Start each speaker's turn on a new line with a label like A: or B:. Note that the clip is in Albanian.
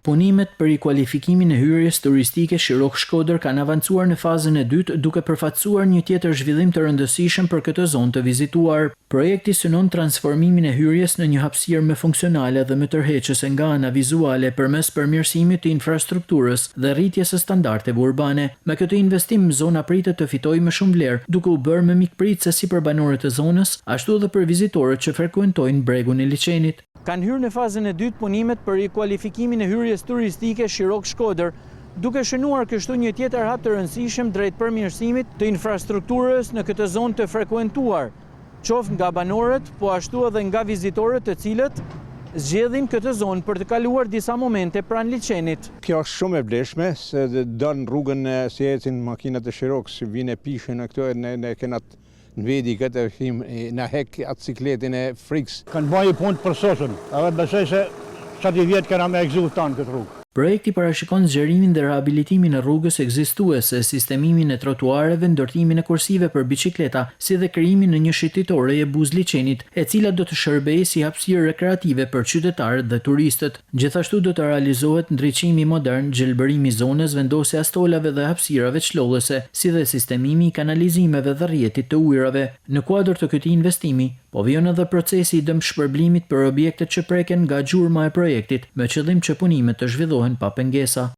A: Punimet për rikualifikimin e hyrjes turistike Shirok-Shkodër kanë avancuar në fazën e dytë, duke përfaqësuar një tjetër zhvillim të rëndësishëm për këtë zonë të vizituar. Projekti synon transformimin e hyrjes në një hapësirë më funksionale dhe më tërheqëse nga ana vizuale përmes përmirësimit të infrastrukturës dhe rritjes së standardeve urbane. Me këtë investim, zona pritet të fitojë më shumë vlerë, duke u bërë më mikpritëse si për banorët e zonës, ashtu edhe për vizitorët që frekuentojnë bregun e liçenit. Kanë hyrë në fazën e dytë punimet për rikualifikimin e hyrjes turistike Shirok-Shkodër, duke shënuar kështu një tjetër hap të rëndësishëm drejt përmirësimit të infrastrukturës në këtë zonë të frekuentuar, qoftë nga banorët, po ashtu edhe nga vizitorët të cilët zgjedhin këtë zonë për të kaluar disa momente pranë liçenit.
B: Kjo është shumë e vlefshme, se don rrugën si ecin makinat e Shirokës, vinë pishe në këto, ne kena në vedi këtë në hek atë cikletin e frikës.
C: Kanë bëjë punë për sosën, edhe besoj se 70 vjetë kena me ekziston këtë rrugë.
A: Projekti parashikon zgjerimin dhe rehabilitimin e rrugës ekzistuese, sistemimin e trotuareve, ndërtimin e kursive për biçikleta, si dhe krijimin në një shititore e buz liçenit, e cila do të shërbejë si hapësirë rekreative për qytetarët dhe turistët. Gjithashtu do të realizohet ndriçimi modern, gjelbërimi zonës, vendosja stolave dhe hapësirave çlollëse, si dhe sistemimi i kanalizimeve dhe rrjetit të ujërave. Në kuadër të këtij investimi, po vjen edhe procesi i dëmshpërblimit për objektet që preken nga gjurma e projektit, me qëllim që punimet të zhvillohen pa pengesa.